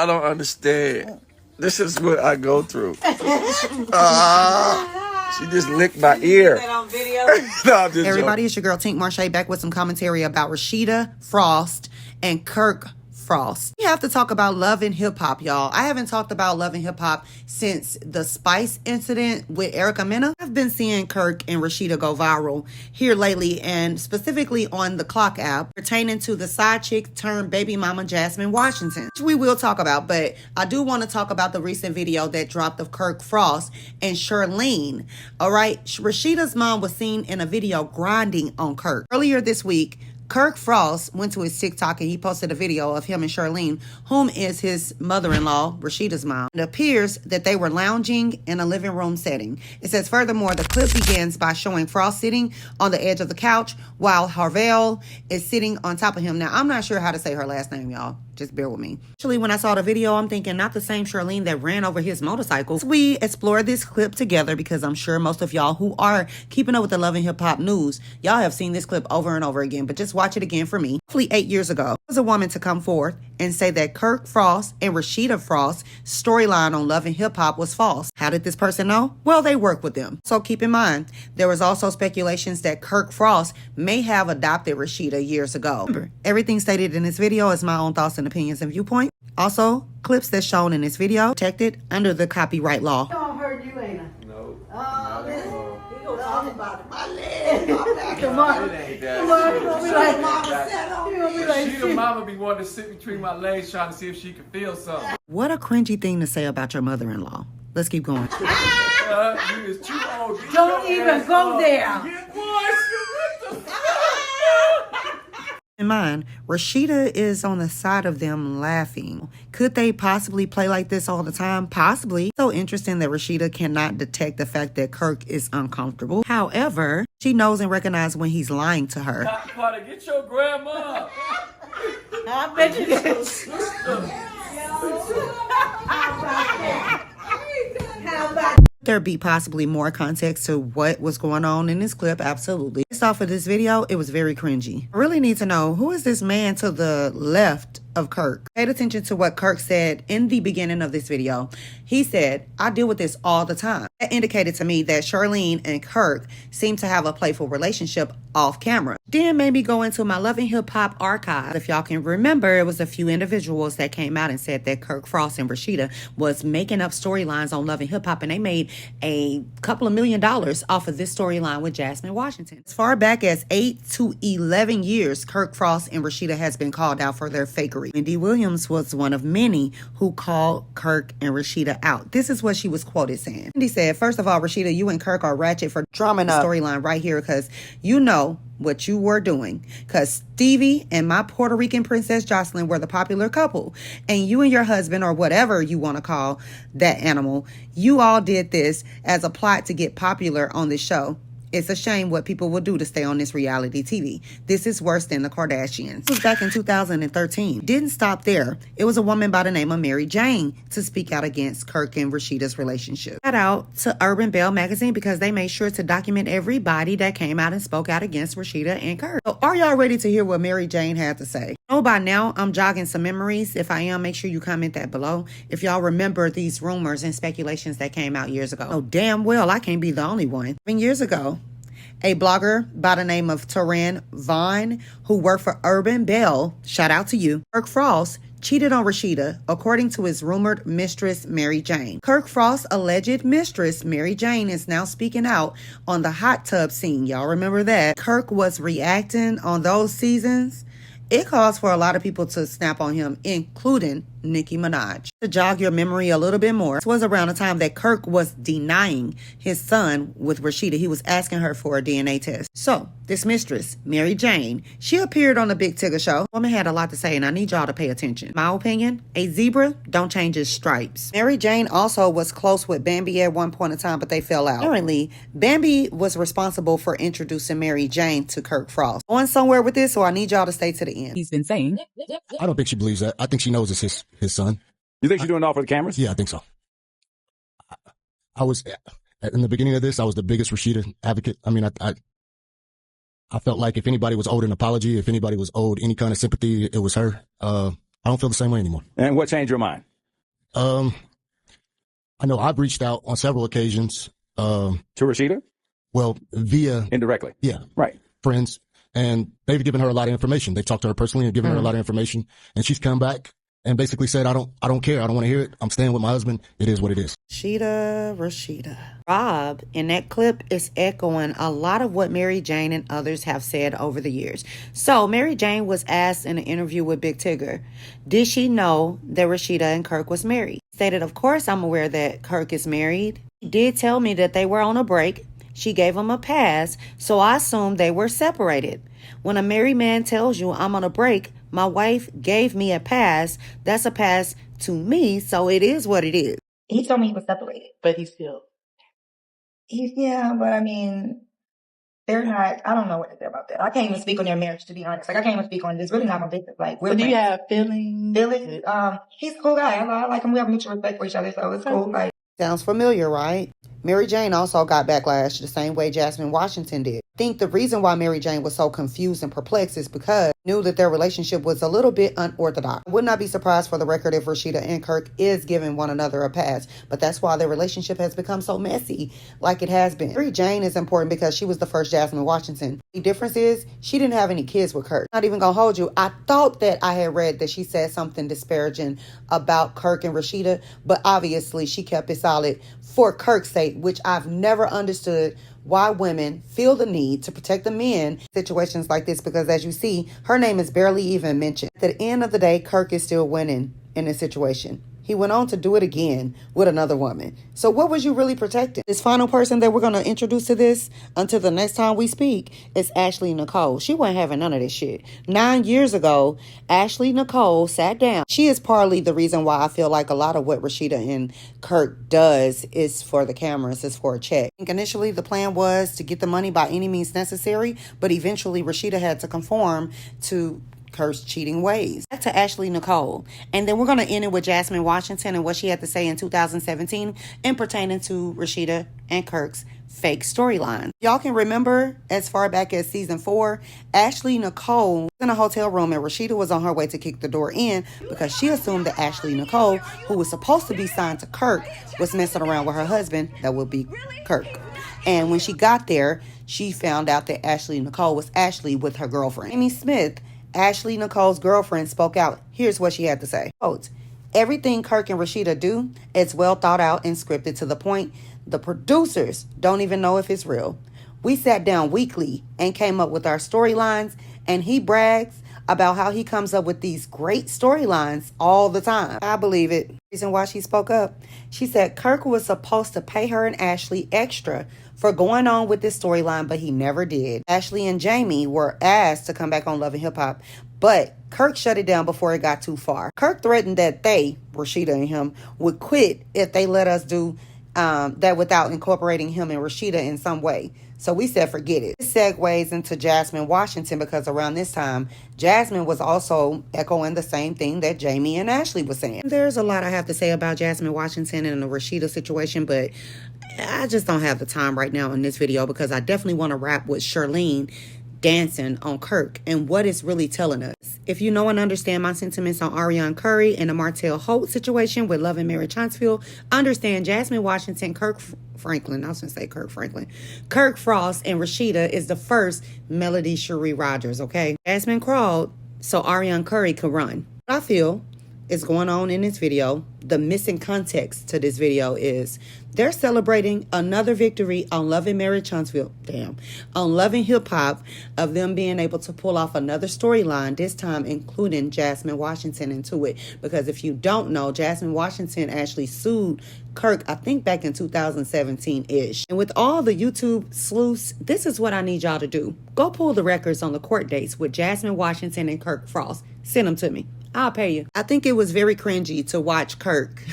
Y'all don't understand. This is what I go through. She just licked my ear. On video. No, I'm just Everybody, joking. it's your girl Tink Marche back with some commentary about Rasheedah Frost and Kirk Frost. We have to talk about love and hip hop, y'all. I haven't talked about love and hip hop since the Spice incident with Erica Mena. I've been seeing Kirk and Rasheedah go viral here lately, and specifically on the Clock app, pertaining to the side chick turned baby mama Jasmine Washington, which we will talk about. But I do want to talk about the recent video that dropped of Kirk Frost and Charlene. All right, Rasheedah's mom was seen in a video grinding on Kirk earlier this week. Kirk Frost went to his TikTok and he posted a video of him and Charlene, whom is his mother-in-law, Rasheedah's mom. It appears that they were lounging in a living room setting. It says, furthermore, the clip begins by showing Frost sitting on the edge of the couch while Harvell is sitting on top of him. Now, I'm not sure how to say her last name, y'all. Just bear with me. Actually, when I saw the video, I'm thinking not the same Charlene that ran over his motorcycle. We explored this clip together because I'm sure most of y'all who are keeping up with the love and hip hop news, y'all have seen this clip over and over again, but just watch it again for me. Roughly 8 years ago, there was a woman to come forth and say that Kirk Frost and Rasheedah Frost's storyline on love and hip hop was false. How did this person know? Well, they work with them. So keep in mind, there was also speculations that Kirk Frost may have adopted Rasheedah years ago. Remember, everything stated in this video is my own thoughts and opinions and viewpoint. Also, clips that's shown in this video protected under the copyright law. I don't hurt you, ain't I? No. Oh, listen. He gonna talk about it. My leg, my back. Come on. It ain't that. Come on, you gonna be like, Mama sat on you gonna be me. like, She the mama be wanting to sit between my legs trying to see if she can feel something. What a cringy thing to say about your mother-in-law. Let's keep going. You is too old. Get Don't your even ass go up. there. Get what the fuck? In mind, Rasheedah is on the side of them laughing. Could they possibly play like this all the time? Possibly. So interesting that Rasheedah cannot detect the fact that Kirk is uncomfortable. However, she knows and recognizes when he's lying to her. Carter, get your grandma. I bet you did. How about There be possibly more context to what was going on in this clip? Absolutely. Based off of this video, it was very cringy. I really need to know, who is this man to the left of Kirk? Paid attention to what Kirk said in the beginning of this video. He said, I deal with this all the time. That indicated to me that Charlene and Kirk seem to have a playful relationship off camera. Then made me go into my Love and Hip Hop archive. If y'all can remember, it was a few individuals that came out and said that Kirk Frost and Rasheedah was making up storylines on Love and Hip Hop, and they made a couple of $1 million off of this storyline with Jasmine Washington. As far back as 8 to 11 years, Kirk Frost and Rasheedah has been called out for their fakery. Wendy Williams was one of many who called Kirk and Rasheedah out. This is what she was quoted saying. Wendy said, first of all, Rasheedah, you and Kirk are ratchet for drumming up the storyline right here because you know what you were doing. Because Stevie and my Puerto Rican princess Jocelyn were the popular couple. And you and your husband, or whatever you want to call that animal, you all did this as a plot to get popular on this show. It's a shame what people will do to stay on this reality TV. This is worse than the Kardashians. This was back in 2013. Didn't stop there. It was a woman by the name of Mary Jane to speak out against Kirk and Rasheedah's relationship. Shout out to Urban Belle magazine because they made sure to document everybody that came out and spoke out against Rasheedah and Kirk. So are y'all ready to hear what Mary Jane had to say? Oh, by now I'm jogging some memories. If I am, make sure you comment that below. If y'all remember these rumors and speculations that came out years ago. Oh, damn well, I can't be the only one. 7 years ago, a blogger by the name of Taran Vaughn, who worked for Urban Belle, shout out to you, Kirk Frost cheated on Rasheedah, according to his rumored mistress, Mary Jane. Kirk Frost's alleged mistress, Mary Jane, is now speaking out on the hot tub scene. Y'all remember that? Kirk was reacting on those seasons. It caused for a lot of people to snap on him, including Nicki Minaj. To jog your memory a little bit more, this was around the time that Kirk was denying his son with Rasheedah. He was asking her for a DNA test. So, this mistress, Mary Jane, she appeared on the Big Tigger show. The woman had a lot to say, and I need y'all to pay attention. My opinion, a zebra don't change its stripes. Mary Jane also was close with Bambi at one point in time, but they fell out. Apparently, Bambi was responsible for introducing Mary Jane to Kirk Frost. Going somewhere with this, so I need y'all to stay to the end. He's been saying. I don't think she believes that. I think she knows it's his son. You think she's doing it all for the cameras? Yeah, I think so. I was, in the beginning of this, I was the biggest Rasheedah advocate. I mean, I felt like if anybody was owed an apology, if anybody was owed any kind of sympathy, it was her. I don't feel the same way anymore. And what changed your mind? I know I've reached out on several occasions. To Rasheedah? Well, via Indirectly. yeah, Right. friends, and they've given her a lot of information. They've talked to her personally and given her a lot of information, and she's come back and basically said, I don't care. I don't want to hear it. I'm staying with my husband. It is what it is. Rasheedah. Rob, in that clip, is echoing a lot of what Mary Jane and others have said over the years. So, Mary Jane was asked in an interview with Big Tigger, did she know that Rasheedah and Kirk was married? Stated, of course I'm aware that Kirk is married. He did tell me that they were on a break. She gave him a pass, so I assumed they were separated. When a married man tells you I'm on a break, my wife gave me a pass, that's a pass to me, so it is what it is. He told me he was separated. But he's still. Yeah, but I mean, they're not, I don't know what to say about that. I can't even speak on their marriage, to be honest. Like, I can't even speak on it. It's really not my business. Like, we're But do you friends. have feelings? Billy, he's a cool guy. I like him. We have mutual respect for each other, so it's cool. Like, Sounds familiar, right? Mary Jane also got backlash the same way Jasmine Washington did. I think the reason why Mary Jane was so confused and perplexed is because she knew that their relationship was a little bit unorthodox. I would not be surprised for the record if Rasheedah and Kirk is giving one another a pass, but that's why their relationship has become so messy like it has been. Mary Jane is important because she was the first Jasmine Washington. The difference is she didn't have any kids with Kirk. Not even gonna hold you. I thought that I had read that she said something disparaging about Kirk and Rasheedah, but obviously she kept it solid for Kirk's sake, which I've never understood why women feel the need to protect the men in situations like this, because as you see, her name is barely even mentioned. At the end of the day, Kirk is still winning in this situation. He went on to do it again with another woman. So what was you really protecting? This final person that we're going to introduce to this until the next time we speak is Ashley Nicole. She wasn't having none of this shit. 9 years ago, Ashley Nicole sat down. She is partly the reason why I feel like a lot of what Rasheedah and Kirk does is for the cameras, is for a check. I think initially the plan was to get the money by any means necessary, but eventually Rasheedah had to conform to Kirk's cheating ways. Back to Ashley Nicole. And then we're going to end it with Jasmine Washington and what she had to say in 2017 in pertaining to Rasheedah and Kirk's fake storyline. Y'all can remember as far back as season 4, Ashley Nicole was in a hotel room and Rasheedah was on her way to kick the door in because she assumed that Ashley Nicole, who was supposed to be signed to Kirk, was messing around with her husband, that would be Kirk. And when she got there, she found out that Ashley Nicole was actually with her girlfriend. Amy Smith, Ashley Nicole's girlfriend, spoke out. Here's what she had to say. Quote, everything Kirk and Rasheedah do is well thought out and scripted to the point the producers don't even know if it's real. We sat down weekly and came up with our storylines, and he brags about how he comes up with these great storylines all the time. I believe it. The reason why she spoke up, she said Kirk was supposed to pay her and Ashley extra for going on with this storyline, but he never did. Ashley and Jamie were asked to come back on Love and Hip Hop, but Kirk shut it down before it got too far. Kirk threatened that they, Rasheedah and him, would quit if they let us do that without incorporating him and Rasheedah in some way. So we said, forget it. This segues into Jasmine Washington because around this time, Jasmine was also echoing the same thing that Jamie and Ashley was saying. There's a lot I have to say about Jasmine Washington and the Rasheedah situation, but I just don't have the time right now in this video because I definitely want to wrap with Charlene dancing on Kirk and what it's really telling us. If you know and understand my sentiments on Ariana Curry and the Martell Holt situation with Love and Marriage Huntsville, understand Jasmine Washington, Kirk Frost and Rasheedah is the first Melody Cherie Rogers, okay? Jasmine crawled so Ariana Curry could run. What I feel is going on in this video, the missing context to this video is they're celebrating another victory on Love and Marriage Huntsville, on Love and Hip Hop, of them being able to pull off another storyline, this time including Jasmine Washington into it. Because if you don't know, Jasmine Washington actually sued Kirk, I think back in 2017-ish. And with all the YouTube sleuths, this is what I need y'all to do. Go pull the records on the court dates with Jasmine Washington and Kirk Frost. Send them to me. I'll pay you. I think it was very cringy to watch Kirk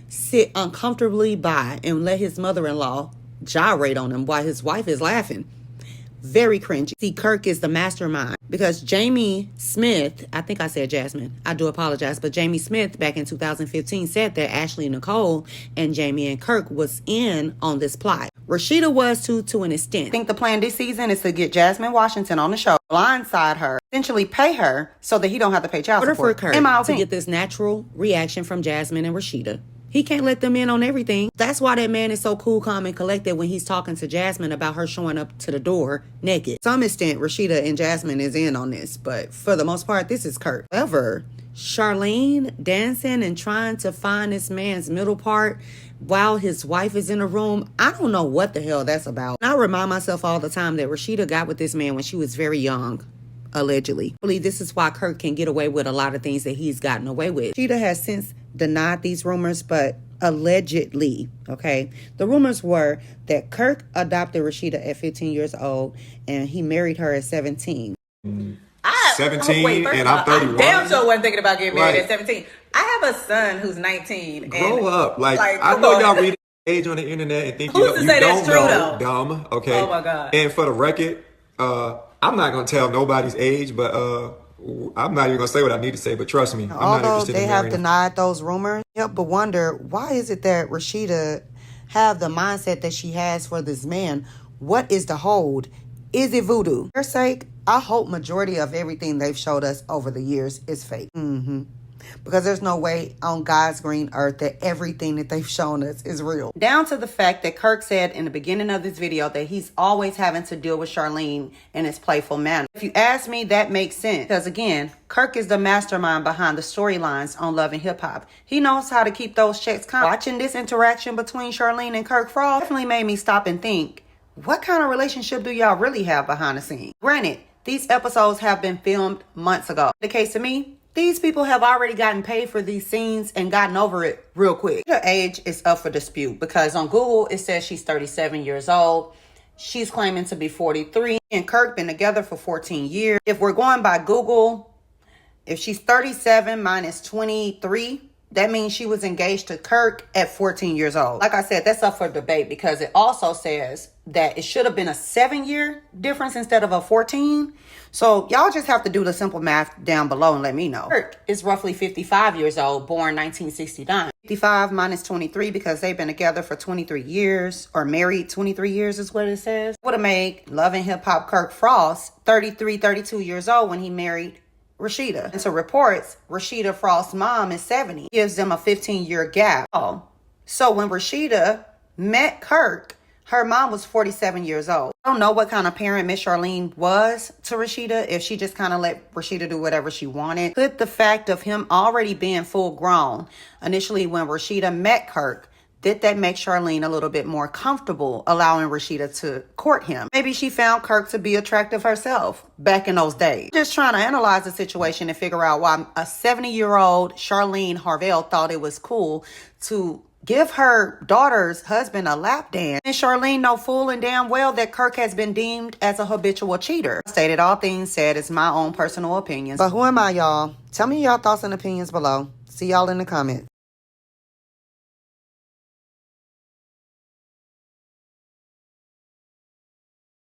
sit uncomfortably by and let his mother-in-law gyrate on him while his wife is laughing. Very cringy. See, Kirk is the mastermind because Jamie Smith, I think I said Jasmine, I do apologize, but Jamie Smith back in 2015 said that Ashley Nicole and Jamie and Kirk was in on this plot. Rasheedah was too, to an extent. I think the plan this season is to get Jasmine Washington on the show, blindside her, essentially pay her so that he don't have to pay child support. For Kirk to get this natural reaction from Jasmine and Rasheedah. He can't let them in on everything. That's why that man is so cool, calm, and collected when he's talking to Jasmine about her showing up to the door naked. To some extent, Rasheedah and Jasmine is in on this, but for the most part, this is Kirk. However, Charlene dancing and trying to find this man's middle part while his wife is in the room, I don't know what the hell that's about. I remind myself all the time that Rasheedah got with this man when she was very young. Allegedly. I believe this is why Kirk can get away with a lot of things that he's gotten away with. Rasheedah has since denied these rumors, but allegedly, okay? The rumors were that Kirk adopted Rasheedah at 15 years old and he married her at 17. 17 and I'm 31. I damn sure wasn't thinking about getting married Right. at 17. I have a son who's 19. Grow up. Like I come know on. y'all read age on the internet and think Who's to you say don't that's true, know. though? Dumb. Okay. Oh, my God. And for the record, I'm not gonna tell nobody's age, but I'm not even gonna say what I need to say. But trust me, I'm not Although interested they in have marrying. denied those rumors, help but wonder, why is it that Rasheedah have the mindset that she has for this man? What is the hold? Is it voodoo? For their sake, I hope majority of everything they've showed us over the years is fake. Because there's no way on God's green earth that everything that they've shown us is real. Down to the fact that Kirk said in the beginning of this video that he's always having to deal with Charlene in his playful manner. If you ask me, that makes sense. Because again, Kirk is the mastermind behind the storylines on Love and Hip Hop. He knows how to keep those checks coming. Watching this interaction between Charlene and Kirk Frost definitely made me stop and think, what kind of relationship do y'all really have behind the scenes? Granted, these episodes have been filmed months ago. The case to me, these people have already gotten paid for these scenes and gotten over it real quick. Her age is up for dispute because on Google, it says she's 37 years old. She's claiming to be 43. And Kirk been together for 14 years. If we're going by Google, if she's 37 minus 23, that means she was engaged to Kirk at 14 years old. Like I said, that's up for debate because it also says that it should have been a 7-year difference instead of a 14. So y'all just have to do the simple math down below and let me know. Kirk is roughly 55 years old, born 1969. 55 minus 23 because they've been together for 23 years or married 23 years is what it says. Would have made Love and Hip Hop Kirk Frost 33, 32 years old when he married Rasheedah. And so reports, Rasheedah Frost's mom is 70. Gives them a 15-year gap. So when Rasheedah met Kirk, her mom was 47 years old. I don't know what kind of parent Miss Charlene was to Rasheedah, if she just kind of let Rasheedah do whatever she wanted. Could the fact of him already being full grown initially when Rasheedah met Kirk, did that make Charlene a little bit more comfortable allowing Rasheedah to court him? Maybe she found Kirk to be attractive herself back in those days. Just trying to analyze the situation and figure out why a 70-year-old Charlene Harvell thought it was cool to give her daughter's husband a lap dance. And Charlene know full and damn well that Kirk has been deemed as a habitual cheater. Stated all things said is my own personal opinions. But who am I, y'all? Tell me your thoughts and opinions below. See y'all in the comments.